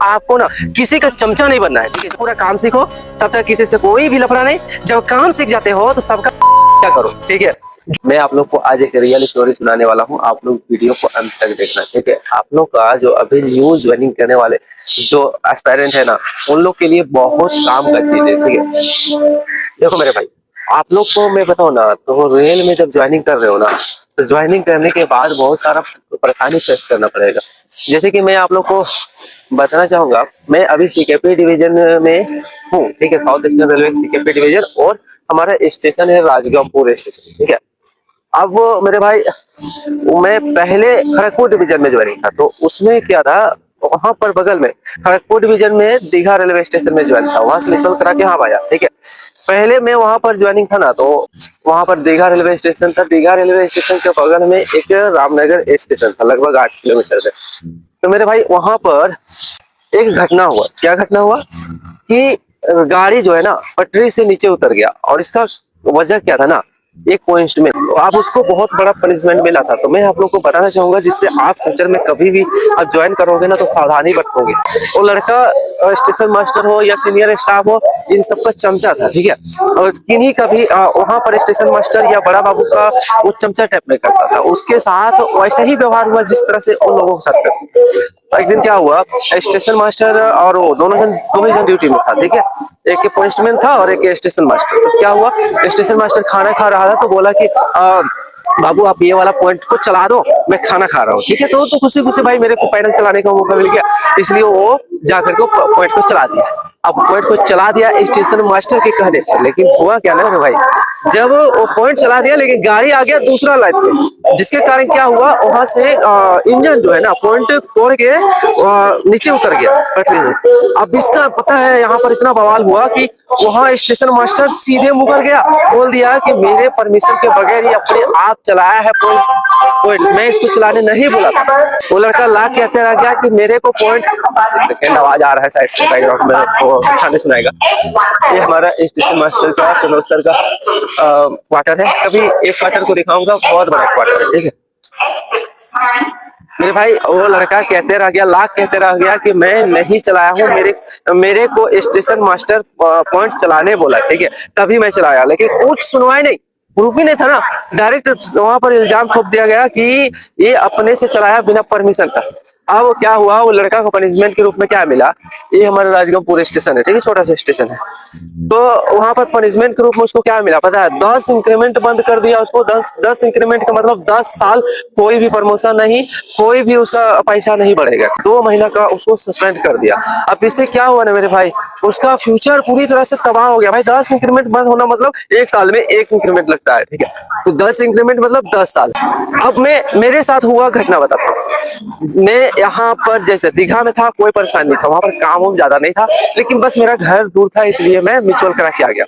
आपको ना किसी का चमचा नहीं बनना है, ठीक है। पूरा काम सीखो, तब तक किसी से कोई भी लफड़ा नहीं। जब काम सीख जाते हो तो सबका क्या करो, ठीक है। मैं आप लोग को आज एक रियल स्टोरी सुनाने वाला हूँ, आप लोग वीडियो को अंत तक देखना, ठीक है। आप लोग का जो अभी न्यू ज्वाइनिंग करने वाले जो एस्पायरेंट है ना, उन लोग के लिए बहुत काम का चीज है, ठीक है। देखो मेरे भाई, आप लोग को मैं बताऊँ ना, तो रेल में जब ज्वाइनिंग कर रहे हो ना, तो ज्वाइनिंग करने के बाद बहुत सारा परेशानी फेस करना पड़ेगा। जैसे कि मैं आप लोग को बताना चाहूंगा, मैं अभी सीकेपी डिवीजन में हूँ, ठीक है। South eastern railway CKP division, और हमारा स्टेशन है राजगांवपुर स्टेशन, ठीक है। अब मेरे भाई, मैं पहले खड़गपुर डिवीजन में ज्वाइनिंग था, तो उसमें क्या था, वहां पर बगल में खड़गपुर डिवीजन में दीघा रेलवे स्टेशन में ज्वाइन था, वहां से निकल करा के यहाँ आया, ठीक है। पहले मैं वहां पर ज्वाइनिंग था ना, तो वहां पर दीघा रेलवे स्टेशन था। दीघा रेलवे स्टेशन के बगल में एक रामनगर स्टेशन था, लगभग 8 किलोमीटर से। तो मेरे भाई वहां पर एक घटना हुआ। क्या घटना हुआ कि गाड़ी जो है ना, पटरी से नीचे उतर गया, और इसका वजह क्या था ना, एक कोइंसिडेंस। आप उसको बहुत बड़ा पनिशमेंट मिला था। तो मैं आप लोग को बताना चाहूंगा, जिससे आप फ्यूचर में कभी भी आप ज्वाइन करोगे ना, तो सावधानी बरतोगे। वो लड़का स्टेशन मास्टर हो या सीनियर स्टाफ हो, इन सबका चमचा था, ठीक है। और किन्हीं का भी वहां पर स्टेशन मास्टर या बड़ा बाबू का वो चमचा टाइप में करता था, उसके साथ वैसा ही व्यवहार हुआ जिस तरह से उन लोगों के साथ करते। एक दिन क्या हुआ, स्टेशन मास्टर और वो दोनों ही जन ड्यूटी में था, ठीक है। एक पोस्टमैन था और एक स्टेशन मास्टर। तो क्या हुआ, स्टेशन मास्टर खाना खा रहा था, तो बोला कि बाबू आप ये वाला पॉइंट को चला दो, मैं खाना खा रहा हूँ, ठीक है। तो खुशी खुशी भाई मेरे को पैदल चलाने का मौका मिल गया, इसलिए वो जाकर के पॉइंट को चला दिया। अब पॉइंट को चला दिया स्टेशन मास्टर के कहने पर, लेकिन हुआ क्या ना भाई, जब वो पॉइंट चला दिया, लेकिन गाड़ी आ गया दूसरा लाइन पे, जिसके कारण क्या हुआ, वहां से इंजन जो है ना, पॉइंट तोड़ के नीचे उतर गया पटरी से। अब इसका पता है, यहाँ पर इतना बवाल हुआ कि वहां स्टेशन मास्टर सीधे मुकर गया, बोल दिया कि मेरे परमिशन के बगैर ही अपने आप चलाया है पॉइंट, मैं इसको चलाने नहीं बोला था। वो लड़का ला कहते रह गया कि मेरे को पॉइंट। सेकंड आवाज आ रहा है साइड से, बैकग्राउंड में, वो अच्छा नहीं सुनाएगा। ये हमारा स्टेशन मास्टर का, सनोज सर का क्वार्टर है। कभी एक क्वार्टर को दिखाऊंगा, बहुत बड़ा क्वार्टर है, ठीक है। मेरे भाई वो लड़का कहते रह गया, लाख कहते रह गया कि मैं नहीं चलाया हूँ, मेरे को स्टेशन मास्टर पॉइंट चलाने बोला, ठीक है, तभी मैं चलाया। लेकिन कुछ सुनवाई नहीं, प्रूफ ही नहीं था ना, डायरेक्ट वहां पर इल्जाम थोप दिया गया कि ये अपने से चलाया बिना परमिशन का। अब क्या हुआ, वो लड़का को पनिशमेंट के रूप में क्या मिला, ये हमारा राजगांवपुर स्टेशन है, ठीक है, छोटा सा स्टेशन है। तो वहां पर पनिशमेंट के रूप में उसको क्या मिला पता है, 10 इंक्रीमेंट बंद कर दिया उसको। 10 इंक्रीमेंट का मतलब 10 साल कोई भी प्रमोशन नहीं, कोई भी उसका पैसा नहीं बढ़ेगा। 2 महीना का उसको सस्पेंड कर दिया। अब इससे क्या हुआ ना मेरे भाई, उसका फ्यूचर पूरी तरह से तबाह हो गया भाई। 10 इंक्रीमेंट बंद होना मतलब 1 साल में 1 इंक्रीमेंट लगता है, ठीक है। तो 10 इंक्रीमेंट मतलब 10 साल। अब मेरे साथ हुआ घटना बताता हूँ। मैं यहाँ पर जैसे दीघा में था, कोई परेशानी नहीं था, वहां पर काम ज्यादा नहीं था, लेकिन बस मेरा घर दूर था, इसलिए मैं म्यूचुअल करा के आ गया।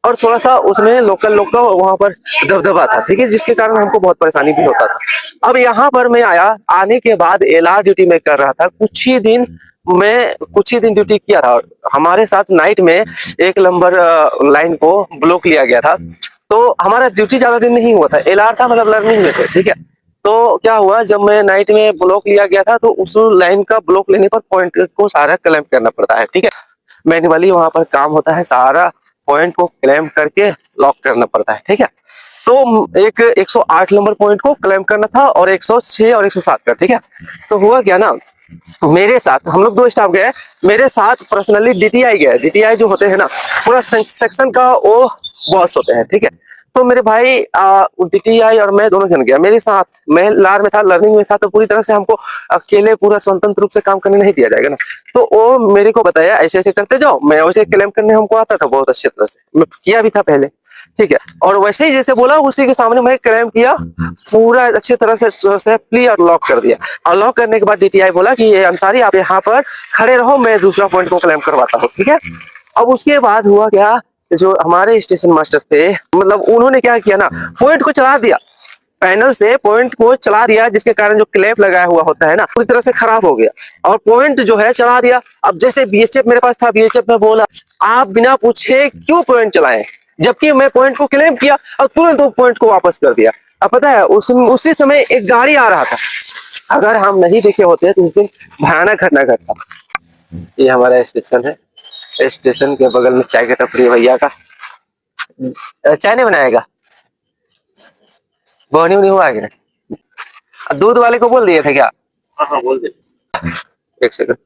और थोड़ा सा उसमें लोकल लोग का वहां पर दबदबा था, ठीक है, जिसके कारण हमको बहुत परेशानी भी होता था। अब यहाँ पर मैं आया, आने के बाद एलआर ड्यूटी में कर रहा था। कुछ ही दिन ड्यूटी किया था। हमारे साथ नाइट में 1 नंबर लाइन को ब्लॉक लिया गया था। तो हमारा ड्यूटी ज्यादा दिन नहीं हुआ था, एलआर था, मतलब लर्निंग में थे, ठीक है। तो क्या हुआ, जब मैं नाइट में ब्लॉक लिया गया था, तो उस लाइन का ब्लॉक लेने पर पॉइंट को सारा क्लेम करना पड़ता है, ठीक है। मैन्युअली वहां पर काम होता है, सारा पॉइंट को क्लेम करके लॉक करना पड़ता है, ठीक है। तो एक 108 नंबर पॉइंट को क्लेम करना था, और 106 और 107 का, ठीक है। तो हुआ क्या ना, मेरे साथ हम लोग 2 स्टाफ गए, मेरे साथ पर्सनली डीटीआई गए। डीटीआई जो होते हैं ना, पूरा सेक्शन का वो बॉस होते हैं, ठीक है। तो मेरे भाई डीटीआई और मैं दोनों जन गया। मेरे साथ मैं लार में था, लर्निंग में था, तो पूरी तरह से हमको अकेले पूरा स्वतंत्र रूप से काम करने नहीं दिया जाएगा ना। तो वो मेरे को बताया ऐसे ऐसे करते जाओ, मैं वैसे क्लेम करने हमको आता था बहुत अच्छी तरह से, मैं किया भी था पहले, ठीक है। और वैसे ही जैसे बोला उसी के सामने मैं क्लेम किया, पूरा अच्छी तरह से सेफली और लॉक कर दिया। और लॉक करने के बाद डीटीआई बोला कि ये अंसारी आप यहाँ पर खड़े रहो, मैं दूसरा पॉइंट को क्लेम करवाता हूँ, ठीक है। अब उसके बाद हुआ क्या, जो हमारे स्टेशन मास्टर थे, मतलब उन्होंने क्या किया ना, पॉइंट को चला दिया, पैनल से पॉइंट को चला दिया, जिसके कारण जो क्लैंप लगाया हुआ होता है ना, पूरी तरह से खराब हो गया, और पॉइंट जो है चला दिया। अब जैसे बीएचएफ मेरे पास था, बीएचएफ में बोला आप बिना पूछे क्यों पॉइंट चलाए, जबकि मैं पॉइंट को क्लेम किया और तुरंत वो पॉइंट को वापस कर दिया। अब पता है उसी समय एक गाड़ी आ रहा था, अगर हम नहीं देखे होते तो उस दिन भयानक घटना घटता। ये हमारा स्टेशन है। स्टेशन के बगल में चाय का टपरी भैया का। चाय नहीं बनाएगा? बोनी नहीं हुआ क्या? दूध वाले को बोल दिए थे क्या? हाँ हाँ बोल दे। एक सेकंड।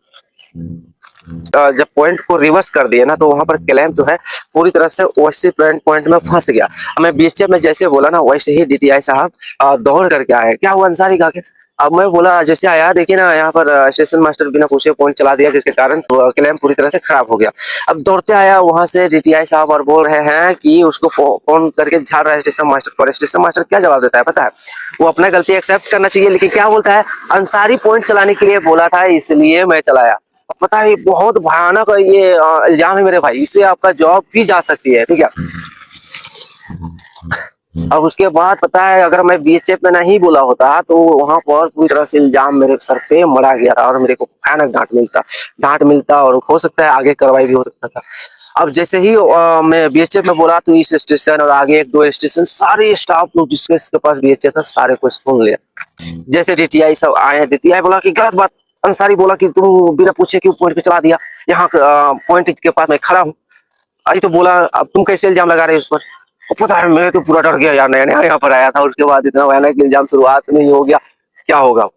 जब पॉइंट को रिवर्स कर दिए ना तो वहां पर क्लैंप जो है पूरी तरह से वैसे पॉइंट में फंस गया। हमें बीएचएफ में जैसे बोला ना वैसे ही डीटीआई साहब दौड़ करके आए। क्या हुआ अंसारी का? अब मैं बोला जैसे आया देखिए ना यहाँ पर स्टेशन मास्टर बिना पूछे पॉइंट चला दिया जिसके कारण क्लैंप पूरी तरह से खराब हो गया। अब दौड़ते आया वहां से डीटीआई साहब और बोल रहे हैं कि उसको फोन करके झाड़ रहा है स्टेशन मास्टर पर। स्टेशन मास्टर क्या जवाब देता है पता है? वो अपना गलती एक्सेप्ट करना चाहिए लेकिन क्या बोलता है, अंसारी पॉइंट चलाने के लिए बोला था इसलिए मैं चलाया। पता है बहुत भयानक ये इल्जाम है मेरे भाई, इससे आपका जॉब भी जा सकती है। ठीक है, अब उसके बाद पता है अगर मैं बीएचएफ में नहीं बोला होता तो वहां पर पूरी तरह से इल्जाम मेरे सर पे मरा गया था और मेरे को भयानक डांट मिलता और हो सकता है आगे कार्रवाई भी हो सकता था। अब जैसे ही मैं बीएचएफ में बोला तो इस स्टेशन और आगे एक दो स्टेशन सारे स्टाफ लोग जिसके पास बीएचएफ था सारे को सुन लिया। जैसे डीटीआई सब आए, डीटीआई बोला कि गलत बात, अंसारी बोला कि तुम बिना पूछे क्यों पॉइंट पे चला दिया, यहाँ पॉइंट के पास मैं खड़ा हूँ। अरे तो बोला अब तुम कैसे इल्जाम लगा रहे हो उस पर? पता है मैं तो पूरा डर गया यार, नया नया यहाँ पर आया था। उसके बाद इतना भयानक इल्जाम शुरुआत में ही हो गया, क्या होगा।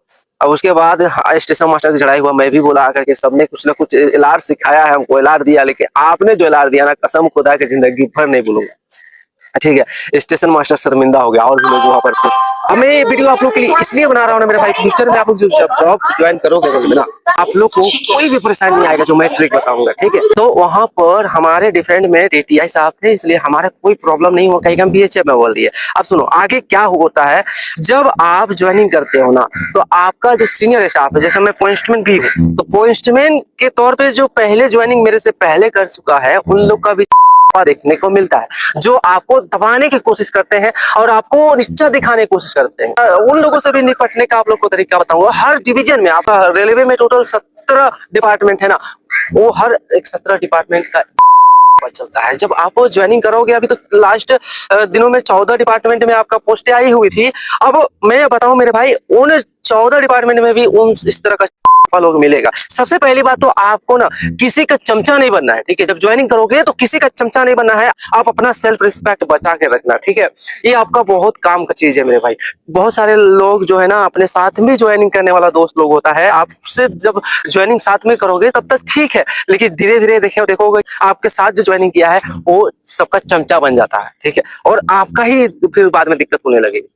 अब उसके बाद स्टेशन मास्टर की चढ़ाई हुआ, मैं भी बोला आकर के सबने कुछ ना कुछ इलाज सिखाया है हमको, इलाज दिया, लेकिन आपने जो इलाज दिया ना कसम खुदा की जिंदगी भर नहीं भूलूंगा। ठीक है, स्टेशन मास्टर शर्मिंदा हो गया और भी लोग वहां पर थे। अब मैं ये वीडियो आप लोग के लिए इसलिए बना रहा हूँ ना मेरे भाई, फ्यूचर में आप लोग जब जॉब ज्वाइन करोगे ना आप लोग को कोई भी परेशानी नहीं आएगा जो मैं ट्रिक बताऊंगा। ठीक है, तो वहां पर हमारे डिफेंड में डीटीआई साहब थे इसलिए हमारा कोई प्रॉब्लम नहीं हुआ, कहीं हम बीएचएफ में बोल दिए। अब सुनो आगे क्या होता है, जब आप ज्वाइनिंग करते हो ना तो आपका जो सीनियर स्टाफ है, जैसे मैं पॉइंटमैन भी हूँ तो पॉइंटमैन के तौर पर जो पहले ज्वाइनिंग मेरे से पहले कर चुका है उन लोग का भी देखने को मिलता है जो आपको दबाने की कोशिश करते हैं और आपको नीचा दिखाने की कोशिश करते हैं। उन लोगों से भी निपटने का आप लोग को तरीका बताऊंगा। हर डिवीजन में आपका रेलवे में टोटल 17 डिपार्टमेंट है ना, वो हर एक 17 डिपार्टमेंट का चलता है। जब आप ज्वाइनिंग करोगे, अभी तो लास्ट दिनों में 14 डिपार्टमेंट में आपका पोस्टें आई हुई थी। अब मैं बताऊं मेरे भाई, उन 14 डिपार्टमेंट में भी उन इस तरह का लोग मिलेगा। सबसे पहली बात तो आपको ना किसी का चमचा नहीं बनना है। ठीक है, जब ज्वाइनिंग करोगे तो किसी का चमचा नहीं बनना है, आप अपना सेल्फ रिस्पेक्ट बचा के रखना। ठीक है, ये आपका बहुत काम का चीज है मेरे भाई। बहुत सारे लोग जो है ना अपने साथ में ज्वाइनिंग करने वाला दोस्त लोग होता है, आपसे जब ज्वाइनिंग साथ में करोगे तब तक ठीक है, लेकिन धीरे धीरे देखोगे आपके साथ जो ज्वाइनिंग किया है वो सबका चमचा बन जाता है। ठीक है, और आपका ही फिर बाद में दिक्कत होने लगेगी।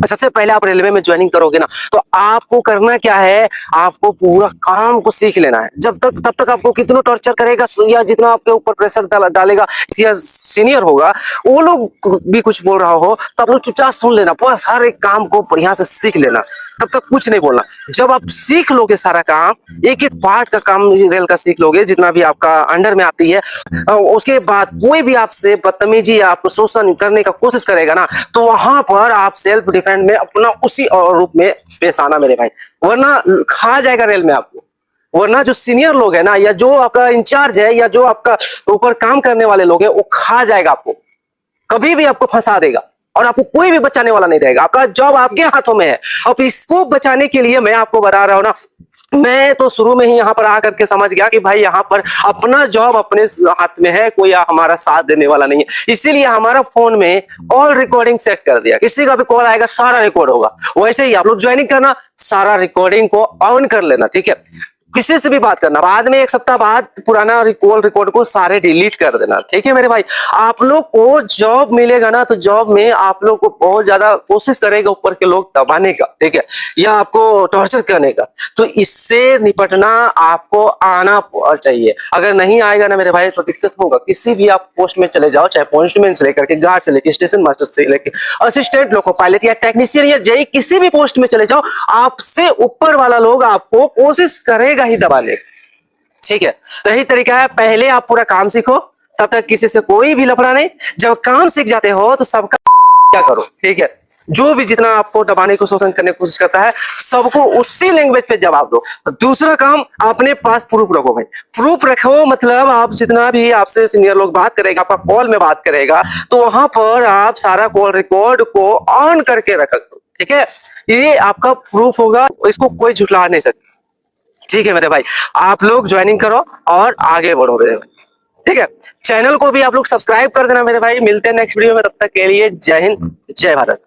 सबसे पहले आप रेलवे में ज्वाइनिंग करोगे ना तो आपको करना क्या है, आपको पूरा काम को सीख लेना है। तब तक आपको कितना टॉर्चर करेगा या जितना आपके ऊपर प्रेशर डालेगा या सीनियर होगा वो लोग भी कुछ बोल रहा हो तो आप लोग चुपचाप सुन लेना, बस हर एक काम को बढ़िया से सीख लेना, तब तक कुछ नहीं बोलना। जब आप सीख लोगे सारा काम, एक एक पार्ट का काम रेल का सीख लोगे जितना भी आपका अंडर में आती है, उसके बाद कोई भी आपसे बदतमीजी या आपको शोषण करने का कोशिश करेगा ना तो वहां पर आप सेल्फ डिफेंस में अपना उसी रूप में पेश आना मेरे भाई, वरना खा जाएगा रेल में आपको। वरना जो सीनियर लोग है ना या जो आपका इंचार्ज है या जो आपका ऊपर काम करने वाले लोग हैं वो खा जाएगा आपको, कभी भी आपको फंसा देगा और आपको कोई भी बचाने वाला नहीं रहेगा। आपका जॉब आपके हाथों में है। अब इसको बचाने के लिए मैं आपको बता रहा हूं ना, मैं तो शुरू में ही यहाँ पर आकर के समझ गया कि भाई यहाँ पर अपना जॉब अपने हाथ में है, कोई हमारा साथ देने वाला नहीं है। इसीलिए हमारा फोन में ऑल रिकॉर्डिंग सेट कर दिया, किसी का भी कॉल आएगा सारा रिकॉर्ड होगा। वैसे ही आप लोग ज्वाइनिंग करना, सारा रिकॉर्डिंग को ऑन कर लेना। ठीक है, किसी से भी बात करना, बाद में एक सप्ताह बाद पुराना रिकॉर्ड को सारे डिलीट कर देना। ठीक है मेरे भाई, आप लोग को जॉब मिलेगा ना तो जॉब में आप लोग को बहुत ज्यादा कोशिश करेगा ऊपर के लोग दबाने का, ठीक है, या आपको टॉर्चर करने का। तो इससे निपटना आपको आना चाहिए। अगर नहीं आएगा ना मेरे भाई तो दिक्कत होगा। किसी भी आप पोस्ट में चले जाओ, चाहे पॉइंटमैन से लेकर के गार्ड से लेकर स्टेशन मास्टर से लेकर असिस्टेंट लोको पायलट या टेक्नीशियन या जेई, किसी भी पोस्ट में चले जाओ, आपसे ऊपर वाला लोग आपको कोशिश करेगा ही दबाने। ठीक है, तो यही तरीका है, पहले आप पूरा काम सीखो, तब तक किसी से कोई भी लफड़ा नहीं। जब काम सीख जाते हो तो सबका क्या करो। ठीक है, जो भी जितना आपको दबाने को शोषण करने की कोशिश करता है सबको उसी लैंग्वेज पे जवाब दो। दूसरा काम, अपने पास प्रूफ रखो भाई। प्रूफ रखो मतलब आप जितना भी आपसे सीनियर लोग बात करेगा, आपका कॉल में बात करेगा तो वहां पर आप सारा कॉल रिकॉर्ड को ऑन करके रख दो। ठीक है, ये आपका प्रूफ होगा, इसको कोई झुठला नहीं सकता। ठीक है मेरे भाई, आप लोग ज्वाइनिंग करो और आगे बढ़ो मेरे भाई, ठीक है। चैनल को भी आप लोग सब्सक्राइब कर देना मेरे भाई। मिलते हैं नेक्स्ट वीडियो में, तब तक के लिए जय हिंद जय भारत।